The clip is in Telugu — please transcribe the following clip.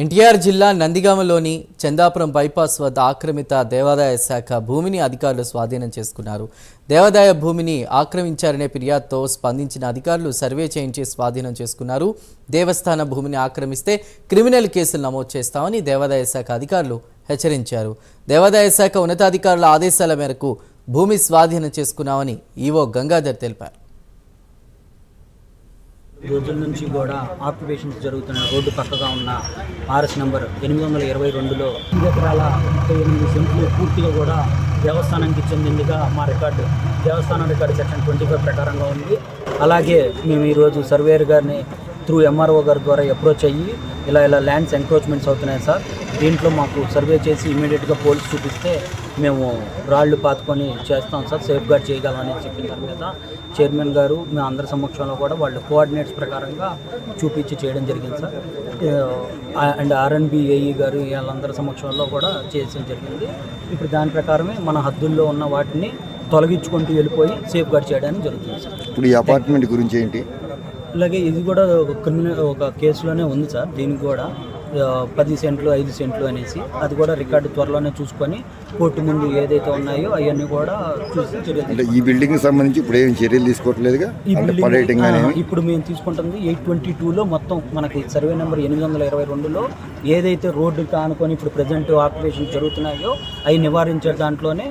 ఎన్టీఆర్ జిల్లా నందిగామలోని చందాపురం బైపాస్ వద్ద ఆక్రమిత దేవాదాయ శాఖ భూమిని అధికారులు స్వాధీనం చేసుకున్నారు. దేవాదాయ భూమిని ఆక్రమించారనే ఫిర్యాదుతో స్పందించిన అధికారులు సర్వే చేయించి స్వాధీనం చేసుకున్నారు. దేవస్థాన భూమిని ఆక్రమిస్తే క్రిమినల్ కేసులు నమోదు చేస్తామని దేవాదాయ శాఖ అధికారులు హెచ్చరించారు. దేవాదాయ శాఖ ఉన్నతాధికారుల ఆదేశాల మేరకు భూమి స్వాధీనం చేసుకున్నామని ఈవో గంగాధర్ తెలిపారు. రోజుల నుంచి కూడా ఆక్యుపేషన్స్ జరుగుతున్న రోడ్డు పక్కగా ఉన్న ఆర్ఎస్ నంబర్ 822లో 8 ఎకరాల 38 సెంట్లు పూర్తిగా కూడా దేవస్థానానికి చెందిందిగా మా రికార్డు దేవస్థానం రికార్డు సెక్షన్ 25 ప్రకారంగా ఉంది. అలాగే మేము ఈరోజు సర్వేయర్ గారిని త్రూ ఎంఆర్ఓ గారి ద్వారా అప్రోచ్ అయ్యి ఇలా ల్యాండ్స్ ఎంక్రోచ్మెంట్స్ అవుతున్నాయి సార్, దీంట్లో మాకు సర్వే చేసి ఇమీడియట్గా పోల్స్ చూపిస్తే మేము రాళ్ళు పాతుకొని చేస్తాం సార్, సేఫ్ గార్డ్ చేయగలమని చెప్పిన తర్వాత చైర్మన్ గారు మేము అందరి సమక్షంలో కూడా వాళ్ళు కోఆర్డినేట్స్ ప్రకారంగా చూపించి చేయడం జరిగింది సార్. అండ్ ఆర్ఎన్బి ఏఈ గారు వీళ్ళందరి సమక్షంలో కూడా చేయడం జరిగింది. ఇప్పుడు దాని ప్రకారమే మన హద్దుల్లో ఉన్న వాటిని తొలగించుకుంటూ వెళ్ళిపోయి సేఫ్ గార్డ్ చేయడానికి జరుగుతుంది సార్. ఇప్పుడు ఈ అపార్ట్మెంట్ గురించి ఏంటి? అలాగే ఇది కూడా ఒక కేసులోనే ఉంది సార్. దీనికి కూడా 10 సెంట్లు 5 సెంట్లు అనేసి అది కూడా రికార్డు త్వరలోనే చూసుకొని కోర్టు ముందు ఏదైతే ఉన్నాయో అవన్నీ కూడా చూసి చర్యలు. ఈ బిల్డింగ్ సంబంధించి ఇప్పుడు ఏం చర్యలు తీసుకోవట్లేదుగా? ఇప్పుడు మేము తీసుకుంటుంది 822లో మొత్తం మనకి సర్వే నెంబర్ 822లో ఏదైతే రోడ్డు కానుకొని ఇప్పుడు ప్రజెంట్ ఆక్యుపేషన్ జరుగుతున్నాయో అవి నివారించే దాంట్లోనే